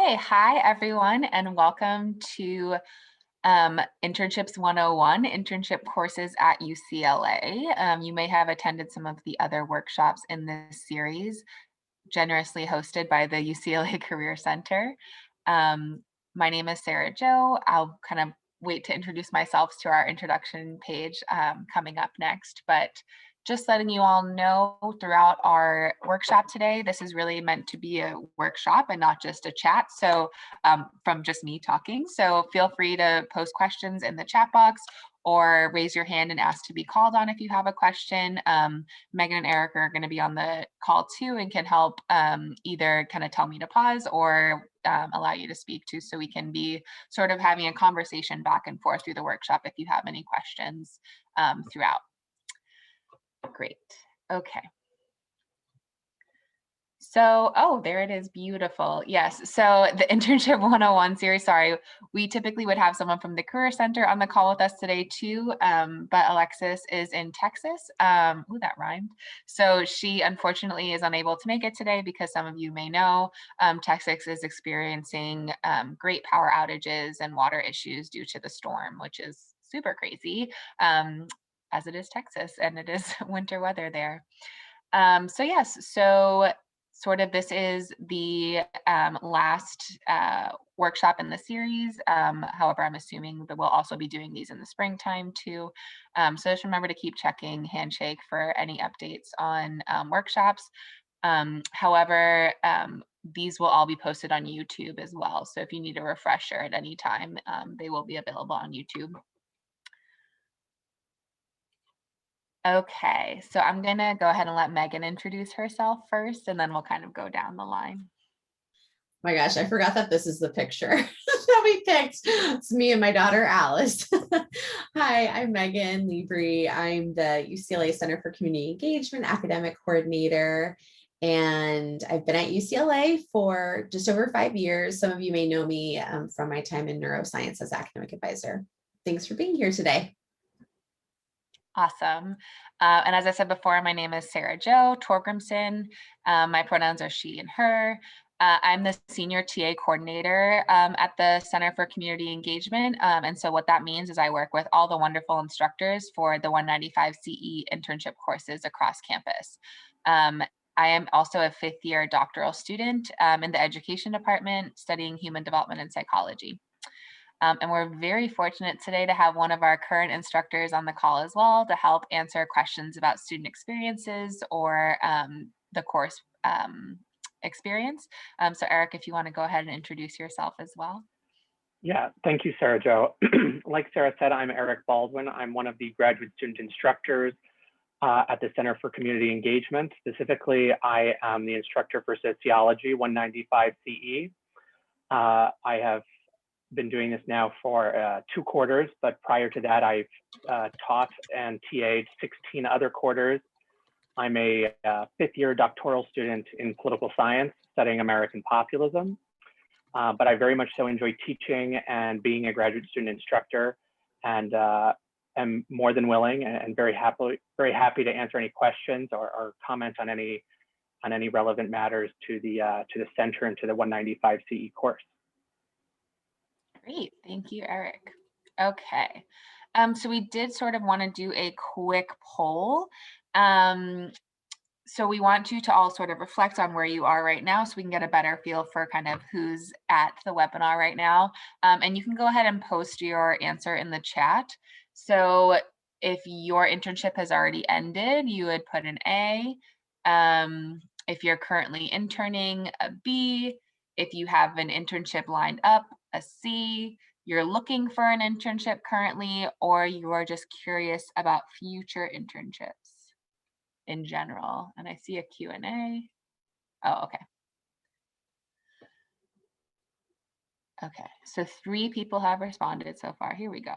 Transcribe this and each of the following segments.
Hey, hi everyone, and welcome to Internships 101, internship courses at UCLA. You may have attended some of the other workshops in this series, generously hosted by the UCLA Career Center. My name is Sarah Jo. I'll kind of wait to introduce myself to our introduction page coming up next, but just letting you all know throughout our workshop today, this is really meant to be a workshop and not just a chat. So from just me talking. So feel free to post questions in the chat box or raise your hand and ask to be called on if you have a question. Megan and Eric are going to be on the call too and can help either kind of tell me to pause or allow you to speak to, so we can be sort of having a conversation back and forth through the workshop if you have any questions throughout. Great. Okay. So, oh, there it is. Beautiful. Yes. So the Internship 101 series, sorry, we typically would have someone from the Career Center on the call with us today too, but Alexis is in Texas. Ooh, that rhymed. So she unfortunately is unable to make it today because some of you may know Texas is experiencing great power outages and water issues due to the storm, which is super crazy, as it is Texas and it is winter weather there. So yes, so sort of this is the last workshop in the series. However, I'm assuming that we'll also be doing these in the springtime too. So just remember to keep checking Handshake for any updates on workshops. However, these will all be posted on YouTube as well. So if you need a refresher at any time, they will be available on YouTube. Okay, so I'm gonna go ahead and let Megan introduce herself first, and then we'll kind of go down the line. My gosh, I forgot that this is the picture that we picked. It's me and my daughter, Alice. Hi, I'm Megan Libri. I'm the UCLA Center for Community Engagement Academic Coordinator. And I've been at UCLA for just over 5 years. Some of you may know me from my time in neuroscience as academic advisor. Thanks for being here today. Awesome. And as I said before, my name is Sarah Jo Torgrimson. My pronouns are she and her. I'm the senior TA coordinator at the Center for Community Engagement. And so what that means is I work with all the wonderful instructors for the 195 CE internship courses across campus. I am also a fifth year doctoral student in the education department studying human development and psychology. And we're very fortunate today to have one of our current instructors on the call as well to help answer questions about student experiences or the course experience. So Eric, if you want to go ahead and introduce yourself as well. Yeah, thank you, Sarah Jo. Like Sarah said, I'm Eric Baldwin. I'm one of the graduate student instructors at the Center for Community Engagement. Specifically, I am the instructor for sociology, 195 CE. I have been doing this now for 2 quarters, but prior to that, I've taught and TA'd 16 other quarters. I'm a 5th year doctoral student in political science, studying American populism. But I very much so enjoy teaching and being a graduate student instructor, and am more than willing and very happy to answer any questions or comment on any relevant matters to the center and to the 195 CE course. Great, thank you, Eric. Okay, so we did sort of want to do a quick poll. So we want you to all sort of reflect on where you are right now so we can get a better feel for kind of who's at the webinar right now. And you can go ahead and post your answer in the chat. So if your internship has already ended, you would put an A. If you're currently interning, a B. If you have an internship lined up, a C. You're looking for an internship currently, or you are just curious about future internships in general. And I see a Q&A. Oh, okay. Okay, so 3 people have responded so far. Here we go.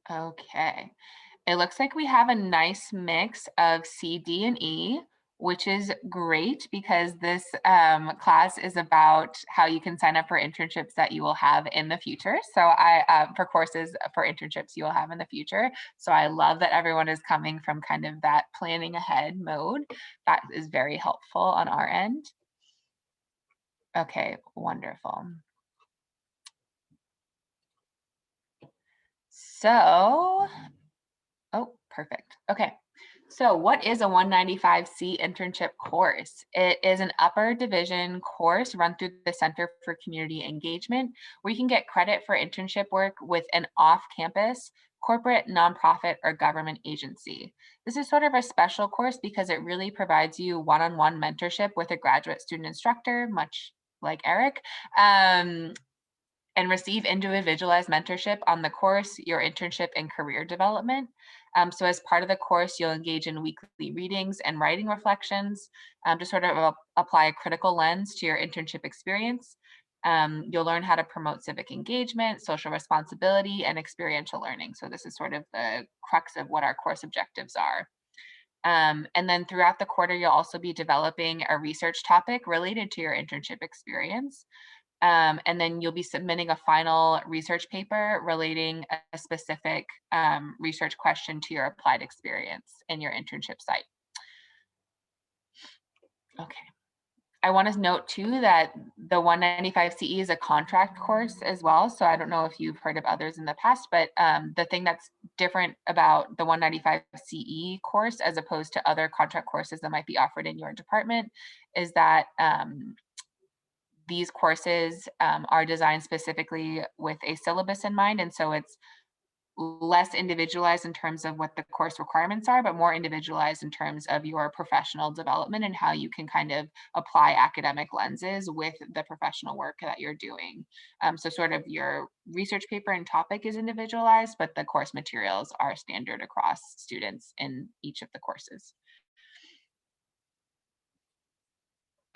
Okay, it looks like we have a nice mix of C, D, and E, which is great because this class is about how you can sign up for internships that you will have in the future. So for courses for internships you will have in the future. So I love that everyone is coming from kind of that planning ahead mode. That is very helpful on our end. Okay, wonderful. So, oh, perfect. Okay. So what is a 195C internship course? It is an upper division course run through the Center for Community Engagement, where you can get credit for internship work with an off-campus, corporate, nonprofit, or government agency. This is sort of a special course because it really provides you one-on-one mentorship with a graduate student instructor, much like Eric, and receive individualized mentorship on the course, your internship, and career development. So as part of the course, you'll engage in weekly readings and writing reflections to sort of apply a critical lens to your internship experience. You'll learn how to promote civic engagement, social responsibility, and experiential learning. So this is sort of the crux of what our course objectives are. And then throughout the quarter, you'll also be developing a research topic related to your internship experience. And then you'll be submitting a final research paper relating a specific research question to your applied experience in your internship site. Okay. I want to note too that the 195 CE is a contract course as well. So I don't know if you've heard of others in the past, but the thing that's different about the 195 CE course as opposed to other contract courses that might be offered in your department is that these courses are designed specifically with a syllabus in mind. And so it's less individualized in terms of what the course requirements are, but more individualized in terms of your professional development and how you can kind of apply academic lenses with the professional work that you're doing. So sort of your research paper and topic is individualized, but the course materials are standard across students in each of the courses.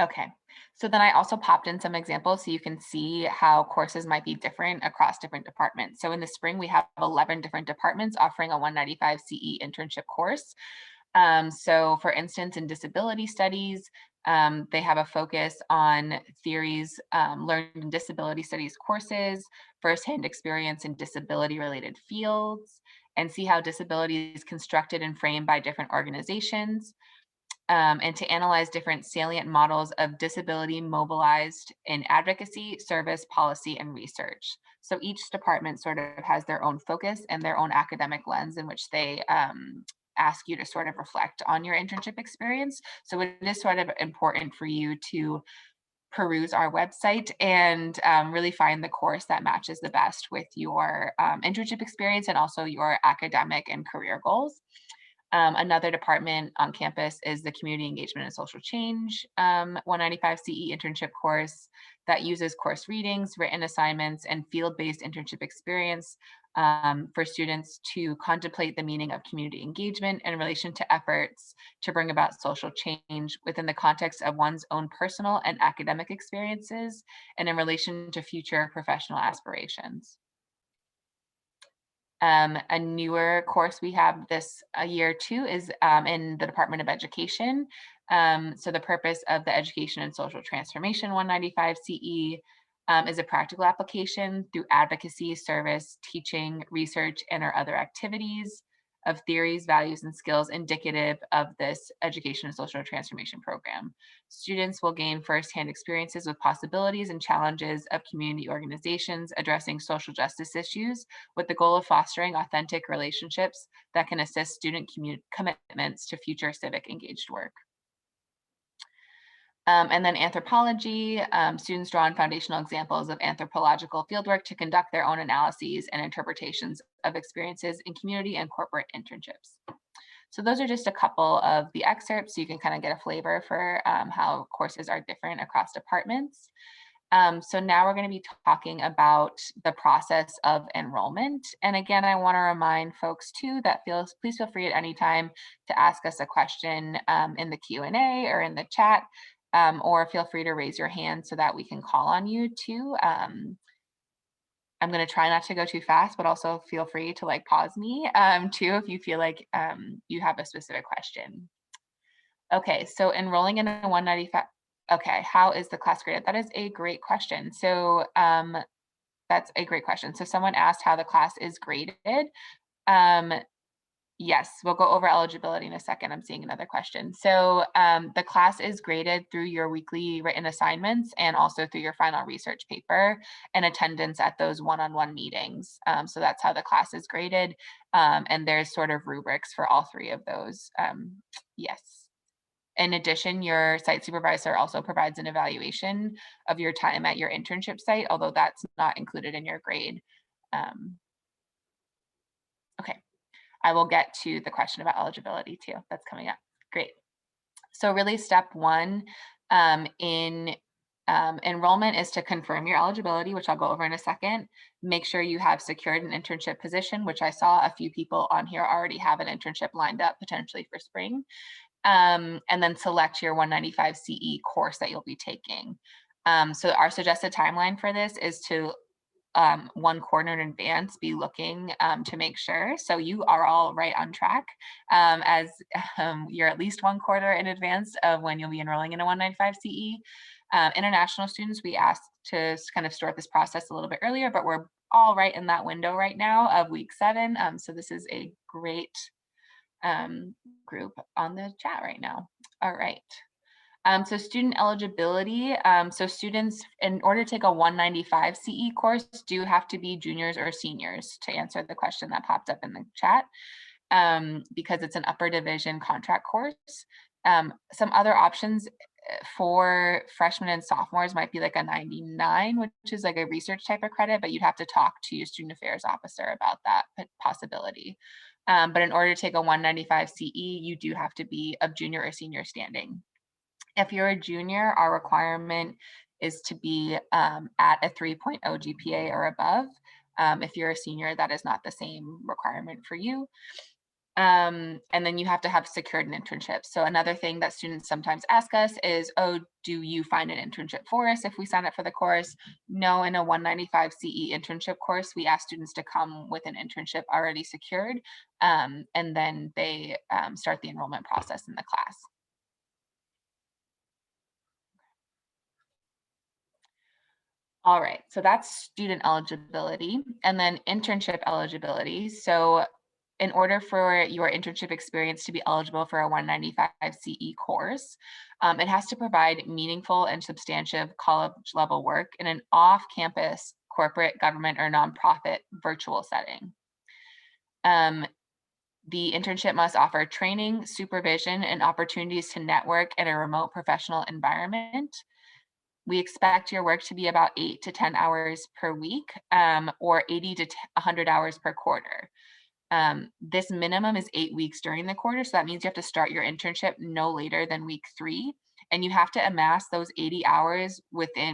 Okay, so then I also popped in some examples so you can see how courses might be different across different departments. So in the spring, we have 11 different departments offering a 195 CE internship course. So for instance, in disability studies, they have a focus on theories learned in disability studies courses, firsthand experience in disability related fields, and see how disability is constructed and framed by different organizations. And to analyze different salient models of disability mobilized in advocacy, service, policy, and research. So each department sort of has their own focus and their own academic lens in which they ask you to sort of reflect on your internship experience. So it is sort of important for you to peruse our website and really find the course that matches the best with your internship experience and also your academic and career goals. Another department on campus is the Community Engagement and Social Change 195 CE internship course that uses course readings, written assignments, and field-based internship experience for students to contemplate the meaning of community engagement in relation to efforts to bring about social change within the context of one's own personal and academic experiences and in relation to future professional aspirations. A newer course we have this year too is in the Department of Education. So the purpose of the Education and Social Transformation 195 CE is a practical application through advocacy, service, teaching, research, and or other activities of theories, values, and skills indicative of this Education and Social Transformation program. Students will gain firsthand experiences with possibilities and challenges of community organizations addressing social justice issues with the goal of fostering authentic relationships that can assist student commitments to future civic engaged work. And then anthropology, students draw on foundational examples of anthropological fieldwork to conduct their own analyses and interpretations of experiences in community and corporate internships. So those are just a couple of the excerpts so you can kind of get a flavor for how courses are different across departments. So now we're going to be talking about the process of enrollment. And again, I want to remind folks too that please feel free at any time to ask us a question in the Q&A or in the chat, or feel free to raise your hand so that we can call on you too. I'm going to try not to go too fast, but also feel free to like pause me too if you feel like you have a specific question. Okay, so enrolling in a 195, okay, how is the class graded? That is a great question. So that's a great question. So someone asked how the class is graded. Um, Yes, we'll go over eligibility in a second. I'm seeing another question. So the class is graded through your weekly written assignments and also through your final research paper and attendance at those one-on-one meetings. So that's how the class is graded. And there's sort of rubrics for all three of those. Yes. In addition, your site supervisor also provides an evaluation of your time at your internship site, although that's not included in your grade. Okay. I will get to the question about eligibility too. That's coming up. Great. So really step one in enrollment is to confirm your eligibility, which I'll go over in a second. Make sure you have secured an internship position, which I saw a few people on here already have an internship lined up potentially for spring. And then select your 195 CE course that you'll be taking. So our suggested timeline for this is to 1 quarter in advance be looking to make sure. So you are all right on track as you're at least 1 quarter in advance of when you'll be enrolling in a 195 CE. International students, we asked to kind of start this process a little bit earlier, but we're all right in that window right now of week 7. So this is a great group on the chat right now. All right. So student eligibility. So students, in order to take a 195 CE course, do have to be juniors or seniors, to answer the question that popped up in the chat, because it's an upper division contract course. Some other options for freshmen and sophomores might be like a 99, which is like a research type of credit, but you'd have to talk to your student affairs officer about that possibility. But in order to take a 195 CE, you do have to be of junior or senior standing. If you're a junior, our requirement is to be at a 3.0 GPA or above. If you're a senior, that is not the same requirement for you. And then you have to have secured an internship. So another thing that students sometimes ask us is, oh, do you find an internship for us if we sign up for the course? No, in a 195 CE internship course, we ask students to come with an internship already secured, and then they start the enrollment process in the class. All right, so that's student eligibility, and then internship eligibility. So in order for your internship experience to be eligible for a 195 CE course, it has to provide meaningful and substantive college level work in an off-campus corporate, government, or nonprofit virtual setting. The internship must offer training, supervision, and opportunities to network in a remote professional environment. We expect your work to be about 8 to 10 hours per week, or 80 to 100 hours per quarter. This minimum is 8 weeks during the quarter. So that means you have to start your internship no later than week 3. And you have to amass those 80 hours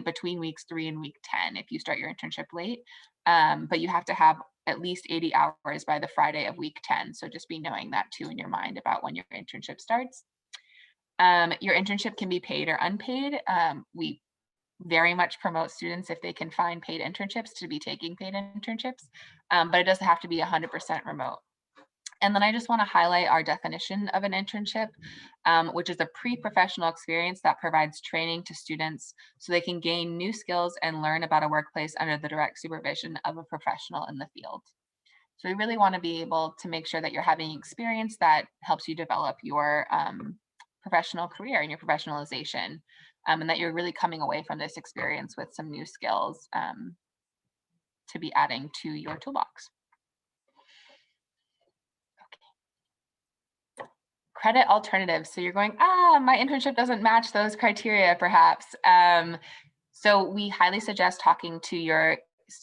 between weeks 3 and week 10 if you start your internship late. But you have to have at least 80 hours by the Friday of week 10. So just be knowing that too in your mind about when your internship starts. Your internship can be paid or unpaid. We very much promote students, if they can find paid internships, to be taking paid internships, but it doesn't have to be 100% remote. And then I just want to highlight our definition of an internship, which is a pre-professional experience that provides training to students so they can gain new skills and learn about a workplace under the direct supervision of a professional in the field. So we really want to be able to make sure that you're having experience that helps you develop your professional career and your professionalization, and that you're really coming away from this experience with some new skills to be adding to your toolbox. Okay. Credit alternatives. So you're going, my internship doesn't match those criteria, perhaps. So we highly suggest talking to your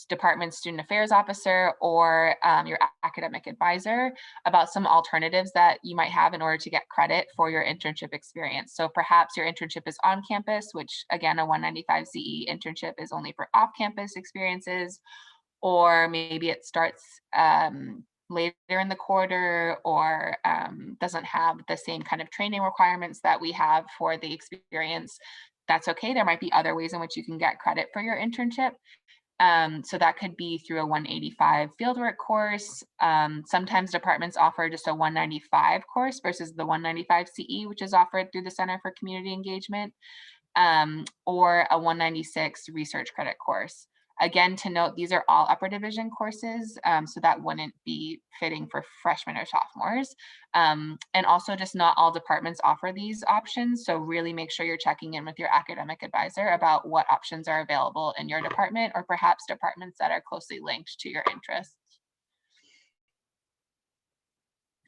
department student affairs officer or your academic advisor about some alternatives that you might have in order to get credit for your internship experience. So perhaps your internship is on campus, which again, a 195 CE internship is only for off-campus experiences, or maybe it starts later in the quarter, or doesn't have the same kind of training requirements that we have for the experience. That's okay. There might be other ways in which you can get credit for your internship. So that could be through a 185 fieldwork course. Sometimes departments offer just a 195 course versus the 195 CE, which is offered through the Center for Community Engagement, or a 196 research credit course. Again, to note, these are all upper division courses, so that wouldn't be fitting for freshmen or sophomores. And also just not all departments offer these options. So really make sure you're checking in with your academic advisor about what options are available in your department, or perhaps departments that are closely linked to your interests.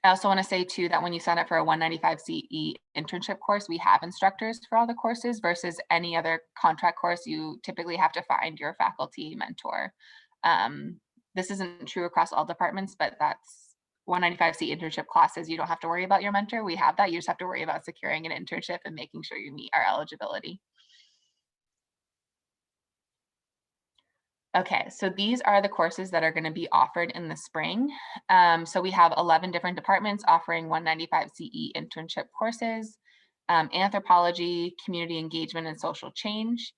I also want to say too that when you sign up for a 195 CE internship course, we have instructors for all the courses versus any other contract course. You typically have to find your faculty mentor. This isn't true across all departments, but that's 195 CE internship classes. You don't have to worry about your mentor. We have that. You just have to worry about securing an internship and making sure you meet our eligibility. Okay, so these are the courses that are going to be offered in the spring. So we have 11 different departments offering 195 CE internship courses: anthropology, community engagement and social change,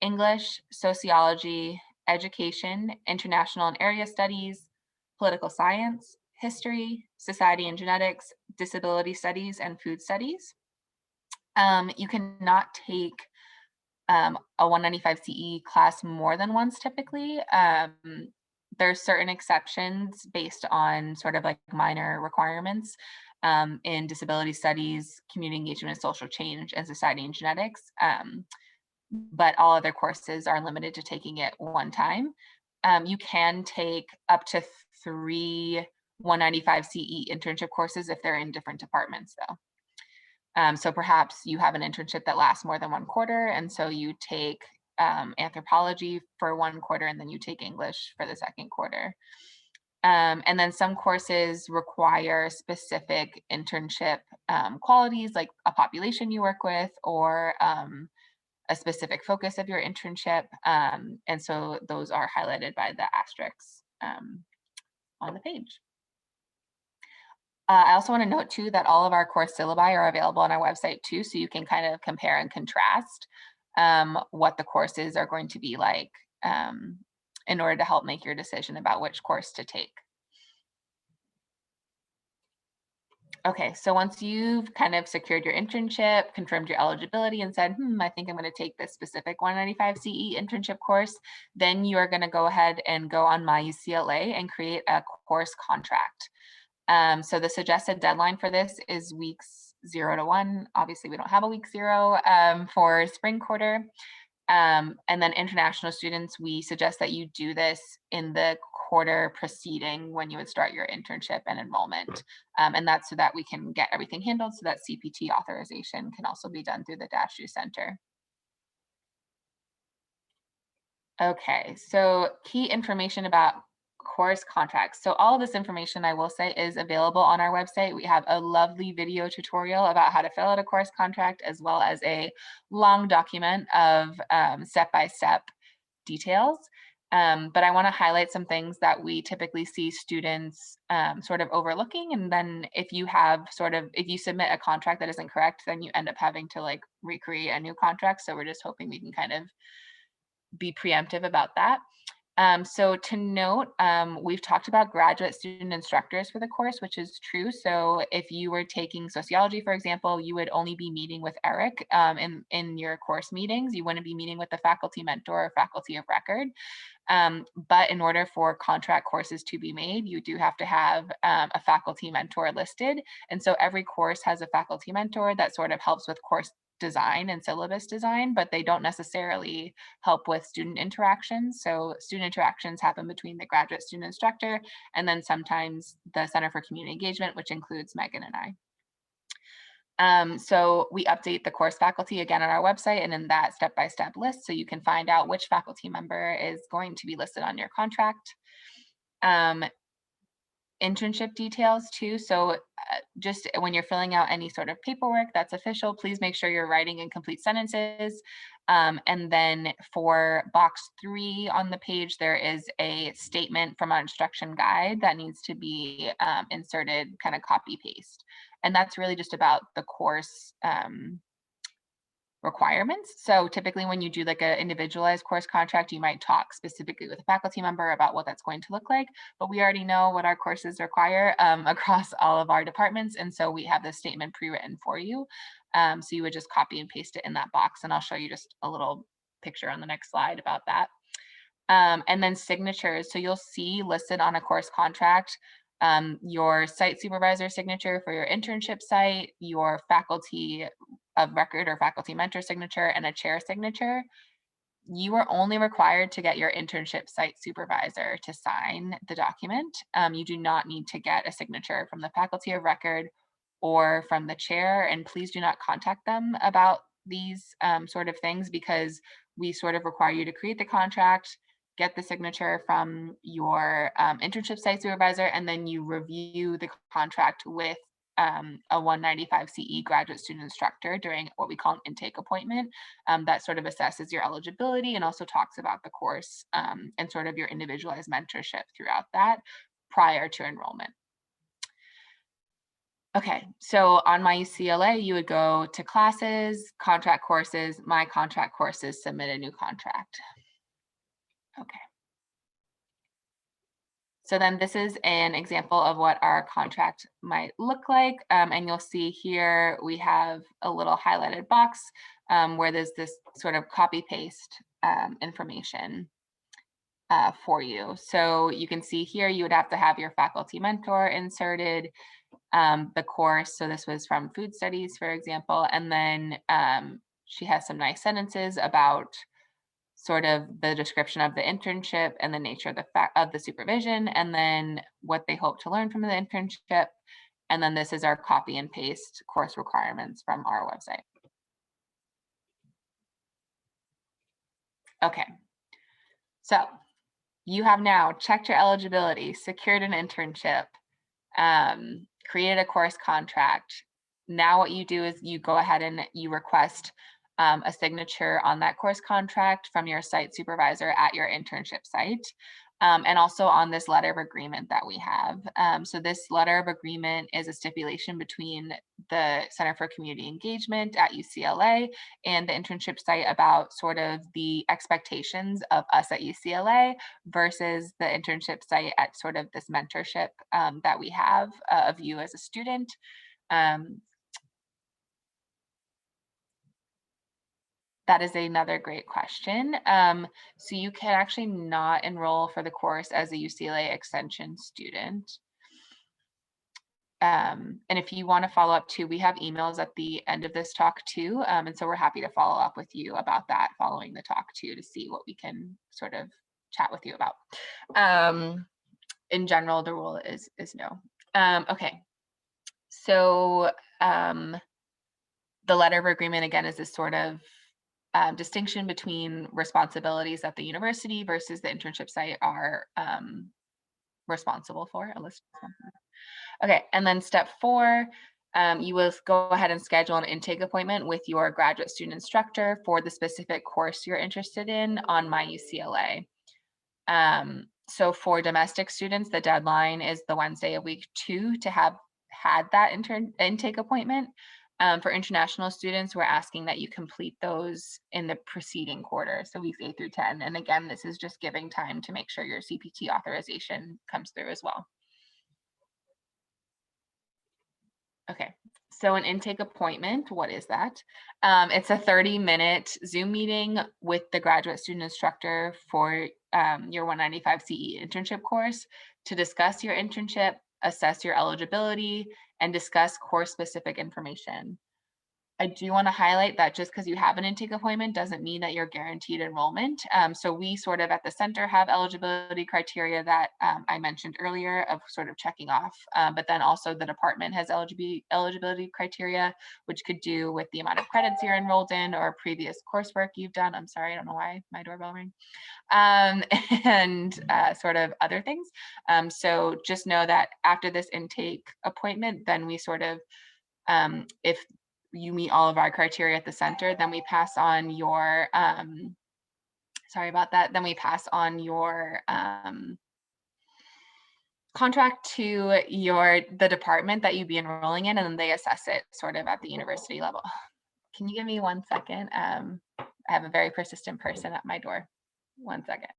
English, sociology, education, international and area studies, political science, history, society and genetics, disability studies, and food studies. You cannot take a 195 CE class more than once typically. There's certain exceptions based on sort of like minor requirements in disability studies, community engagement and social change, and society and genetics. But all other courses are limited to taking it one time. You can take up to 3 195 CE internship courses if they're in different departments though. So perhaps you have an internship that lasts more than 1 quarter, and so you take anthropology for 1 quarter, and then you take English for the 2nd quarter. And then some courses require specific internship qualities, like a population you work with, or a specific focus of your internship. And so those are highlighted by the asterisks on the page. I also want to note too that all of our course syllabi are available on our website too, so you can kind of compare and contrast what the courses are going to be like in order to help make your decision about which course to take. Okay, so once you've kind of secured your internship, confirmed your eligibility, and said, I think I'm going to take this specific 195 CE internship course, then you are going to go ahead and go on My UCLA and create a course contract. So the suggested deadline for this is weeks 0 to 1. Obviously, we don't have a week 0 for spring quarter. And then international students, we suggest that you do this in the quarter preceding when you would start your internship and enrollment. And that's so that we can get everything handled so that CPT authorization can also be done through the UCLA Center. Okay, so key information about course contracts. So all of this information, I will say, is available on our website. We have a lovely video tutorial about how to fill out a course contract, as well as a long document of step-by-step details. But I want to highlight some things that we typically see students sort of overlooking. And then if you submit a contract that isn't correct, then you end up having to like recreate a new contract. So we're just hoping we can kind of be preemptive about that. So to note, we've talked about graduate student instructors for the course, which is true. So if you were taking sociology, for example, you would only be meeting with Eric in your course meetings. You wouldn't be meeting with the faculty mentor or faculty of record. But in order for contract courses to be made, you do have to have a faculty mentor listed. And so every course has a faculty mentor that sort of helps with course design and syllabus design, but they don't necessarily help with student interactions. So student interactions happen between the graduate student instructor and then sometimes the Center for Community Engagement, which includes Megan and I. So we update the course faculty again on our website and in that step-by-step list, so you can find out which faculty member is going to be listed on your contract. Internship details too. So just when you're filling out any sort of paperwork that's official, please make sure you're writing in complete sentences. And then for box 3 on the page, there is a statement from our instruction guide that needs to be inserted, kind of copy paste. And that's really just about the course requirements. So typically when you do like an individualized course contract, you might talk specifically with a faculty member about what that's going to look like, but we already know what our courses require across all of our departments. And so we have this statement pre-written for you. So you would just copy and paste it in that box. And I'll show you just a little picture on the next slide about that. And then signatures. So you'll see listed on a course contract your site supervisor signature for your internship site, your faculty of record or faculty mentor signature, and a chair signature. You are only required to get your internship site supervisor to sign the document. You do not need to get a signature from the faculty of record or from the chair, and please do not contact them about these sort of things, because we sort of require you to create the contract, get the signature from your internship site supervisor, and then you review the contract with a 195 CE graduate student instructor during what we call an intake appointment that sort of assesses your eligibility and also talks about the course and sort of your individualized mentorship throughout that prior to enrollment. Okay, so on My UCLA, you would go to classes, contract courses, My contract courses, submit a new contract. Okay. So then this is an example of what our contract might look like. And you'll see here we have a little highlighted box where there's this sort of copy paste information for you. So you can see here you would have to have your faculty mentor inserted, the course. So this was from food studies, for example. And then she has some nice sentences about sort of the description of the internship and the nature of the supervision, and then what they hope to learn from the internship. And then this is our copy and paste course requirements from our website. Okay, so you have now checked your eligibility, secured an internship, created a course contract. Now what you do is you go ahead and you request a signature on that course contract from your site supervisor at your internship site, and also on this letter of agreement that we have. So this letter of agreement is a stipulation between the Center for Community Engagement at UCLA and the internship site about sort of the expectations of us at UCLA versus the internship site at sort of this mentorship that we have of you as a student. That is another great question. So you can actually not enroll for the course as a UCLA Extension student. And if you want to follow up too, we have emails at the end of this talk too. And so we're happy to follow up with you about that following the talk too, to see what we can sort of chat with you about. In general, the rule is no. Okay. So the letter of agreement, again, is this sort of distinction between responsibilities that the university versus the internship site are responsible for. Okay, and then step 4, you will go ahead and schedule an intake appointment with your graduate student instructor for the specific course you're interested in on My UCLA. So for domestic students, the deadline is the Wednesday of week 2 to have had that intake appointment. For international students, we're asking that you complete those in the preceding quarter, so weeks 8 through 10. And again, this is just giving time to make sure your CPT authorization comes through as well. Okay, so an intake appointment, what is that? It's a 30-minute Zoom meeting with the graduate student instructor for your 195 CE internship course to discuss your internship, assess your eligibility, and discuss course-specific information. I do want to highlight that just because you have an intake appointment doesn't mean that you're guaranteed enrollment. So we sort of at the center have eligibility criteria that I mentioned earlier of sort of checking off, but then also the department has eligibility criteria, which could do with the amount of credits you're enrolled in or previous coursework you've done. I'm sorry, I don't know why my doorbell rang. And sort of other things. So just know that after this intake appointment, then we sort of, if you meet all of our criteria at the center, then we pass on your, sorry about that, then we pass on your contract to the department that you'd be enrolling in, and then they assess it sort of at the university level. can you give me 1 second? I have a very persistent person at my door. 1 second.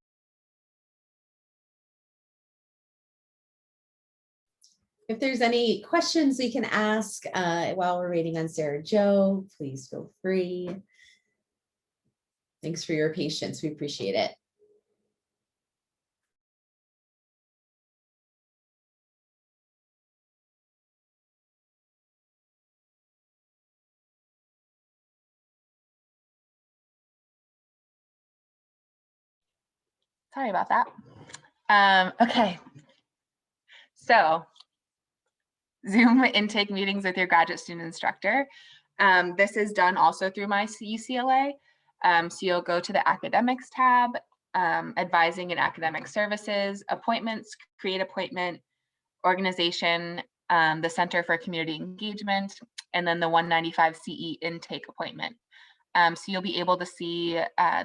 If there's any questions we can ask while we're waiting on Sarah Jo, please feel free. Thanks for your patience. We appreciate it. Sorry about that. Okay. So Zoom intake meetings with your graduate student instructor. This is done also through my UCLA. So you'll go to the academics tab, advising and academic services, appointments, create appointment, organization, the Center for Community Engagement, and then the 195 CE intake appointment. So you'll be able to see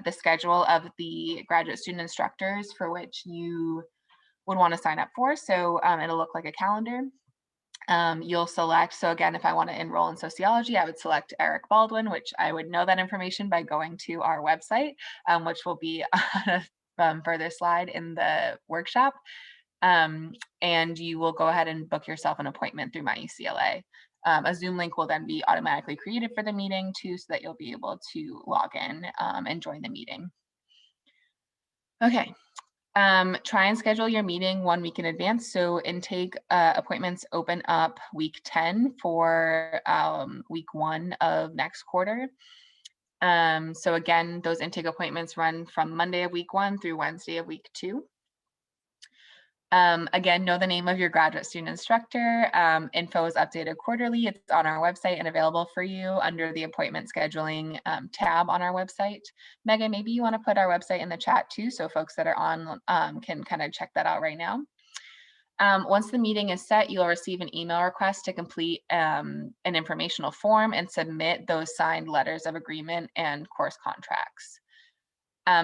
the schedule of the graduate student instructors for which you would want to sign up for. So it'll look like a calendar. You'll select, so again, if I want to enroll in sociology, I would select Eric Baldwin, which I would know that information by going to our website, which will be on a further slide in the workshop. And you will go ahead and book yourself an appointment through my UCLA. A Zoom link will then be automatically created for the meeting too, so that you'll be able to log in and join the meeting. Okay. Try and schedule your meeting 1 week in advance. So intake appointments open up week 10 for week 1 of next quarter. So again, those intake appointments run from Monday of week 1 through Wednesday of week 2. Again, know the name of your graduate student instructor. Info is updated quarterly. It's on our website and available for you under the appointment scheduling tab on our website. Megan, maybe you want to put our website in the chat too, so folks that are on can kind of check that out right now. Once the meeting is set, you'll receive an email request to complete an informational form and submit those signed letters of agreement and course contracts.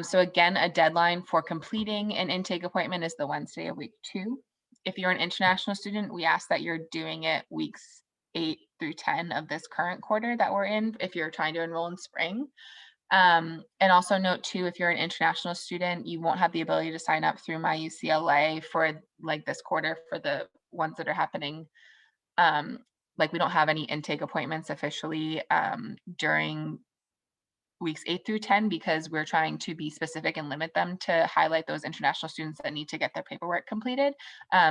So again, a deadline for completing an intake appointment is the Wednesday of week 2. If you're an international student, we ask that you're doing it weeks 8 through 10 of this current quarter that we're in, if you're trying to enroll in spring. And also note too, if you're an international student, you won't have the ability to sign up through my UCLA for like this quarter for the ones that are happening. Like we don't have any intake appointments officially during weeks 8 through 10 because we're trying to be specific and limit them to highlight those international students that need to get their paperwork completed.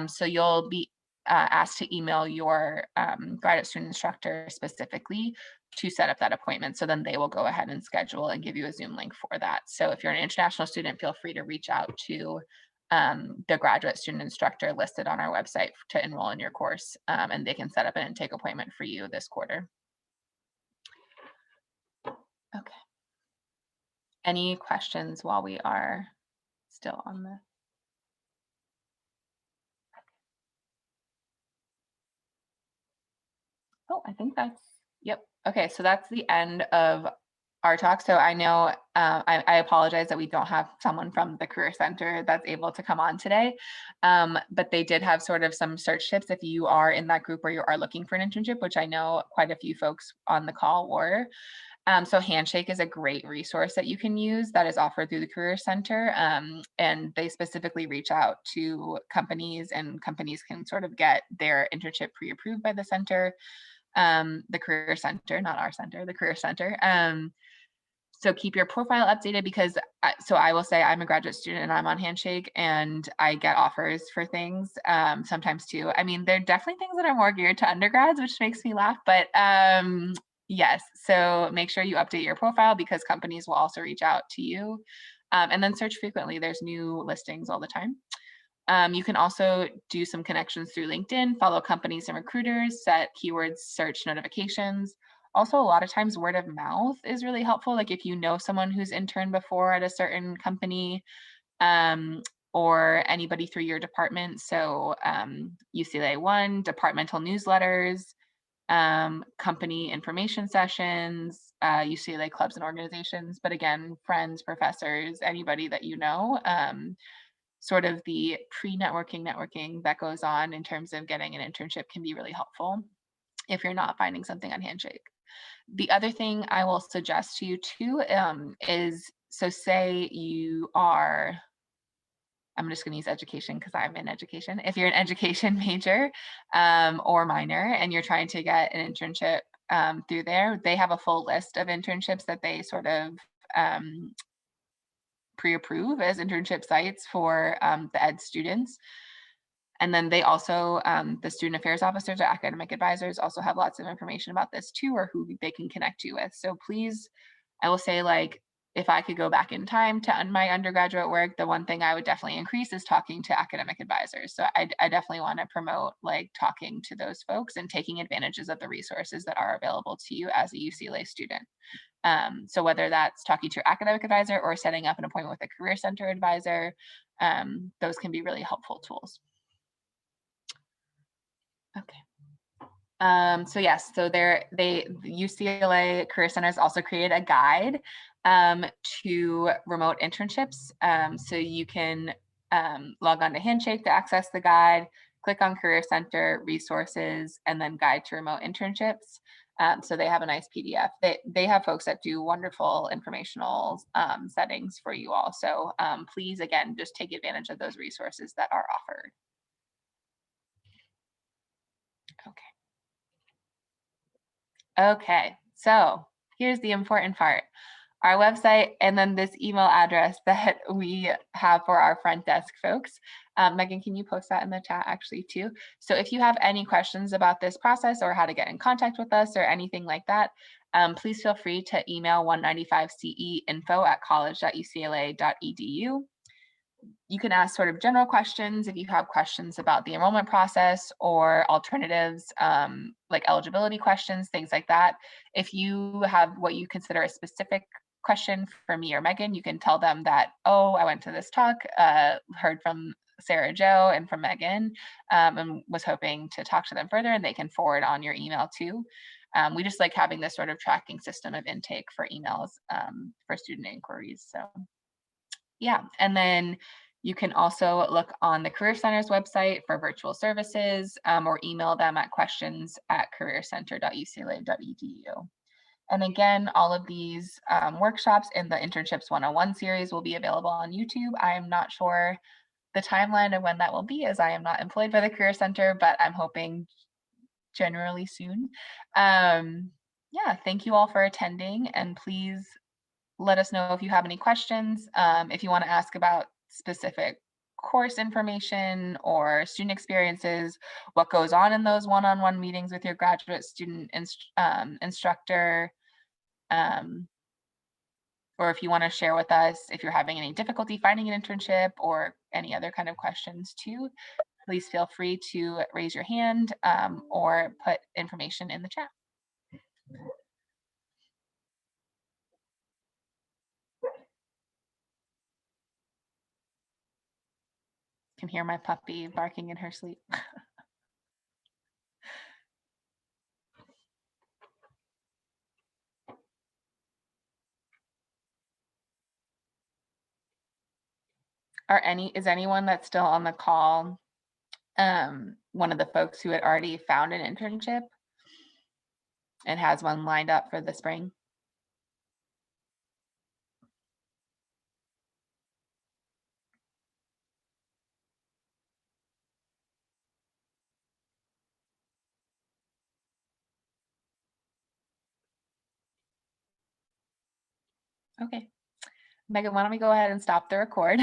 So you'll be asked to email your graduate student instructor specifically to set up that appointment. So then they will go ahead and schedule and give you a Zoom link for that. So if you're an international student, feel free to reach out to the graduate student instructor listed on our website to enroll in your course, and they can set up an intake appointment for you this quarter. Okay. Any questions while we are still on the? Oh, I think that's, yep. Okay, so that's the end of our talk. So I know I apologize that we don't have someone from the Career Center that's able to come on today, but they did have sort of some search tips if you are in that group where you are looking for an internship, which I know quite a few folks on the call were. So Handshake is a great resource that you can use that is offered through the Career Center. And they specifically reach out to companies, and companies can sort of get their internship pre-approved by the center, the Career Center, not our center, the Career Center. So keep your profile updated because, so I will say I'm a graduate student and I'm on Handshake and I get offers for things sometimes too. I mean, there are definitely things that are more geared to undergrads, which makes me laugh, but yes, so make sure you update your profile because companies will also reach out to you. And then search frequently. There's new listings all the time. You can also do some connections through LinkedIn, follow companies and recruiters, set keywords, search notifications. Also, a lot of times word of mouth is really helpful. Like if you know someone who's interned before at a certain company, or anybody through your department. So UCLA One, departmental newsletters, company information sessions, UCLA clubs and organizations, but again, friends, professors, anybody that you know, sort of the networking that goes on in terms of getting an internship can be really helpful if you're not finding something on Handshake. The other thing I will suggest to you too is, so say you are, I'm just going to use education because I'm in education. If you're an education major or minor and you're trying to get an internship through there, they have a full list of internships that they sort of pre-approve as internship sites for the ed students. And then they also, the student affairs officers or academic advisors also have lots of information about this too, or who they can connect you with. So please, I will say, like, if I could go back in time to my undergraduate work, the one thing I would definitely increase is talking to academic advisors. So I definitely want to promote like talking to those folks and taking advantages of the resources that are available to you as a UCLA student. So whether that's talking to your academic advisor or setting up an appointment with a career center advisor, those can be really helpful tools. Okay. So yes, so the UCLA Career Centers also created a guide to remote internships. So you can log on to Handshake to access the guide, click on Career Center resources, and then guide to remote internships. So they have a nice PDF. They have folks that do wonderful informational settings for you all. So please, again, just take advantage of those resources that are offered. Okay, so here's the important part. Our website and then this email address that we have for our front desk folks. Megan, can you post that in the chat actually too? So if you have any questions about this process or how to get in contact with us or anything like that, please feel free to email 195ceinfo@college.ucla.edu. You can ask sort of general questions if you have questions about the enrollment process or alternatives, like eligibility questions, things like that. If you have what you consider a specific question for me or Megan, you can tell them that, oh, I went to this talk, heard from Sarah Jo and from Megan, and was hoping to talk to them further, and they can forward on your email too. We just like having this sort of tracking system of intake for emails for student inquiries. So yeah, and then you can also look on the Career Center's website for virtual services or email them at questions@careercenter.ucla.edu. And again, all of these workshops in the Internships 101 series will be available on YouTube. I am not sure the timeline of when that will be, as I am not employed by the Career Center, but I'm hoping generally soon. Yeah, thank you all for attending, and please let us know if you have any questions. If you want to ask about specific course information or student experiences, what goes on in those one-on-one meetings with your graduate student instructor, or if you want to share with us if you're having any difficulty finding an internship or any other kind of questions too, please feel free to raise your hand or put information in the chat. Can hear my puppy barking in her sleep. Is anyone that's still on the call one of the folks who had already found an internship and has one lined up for the spring? Okay. Megan, why don't we go ahead and stop the record?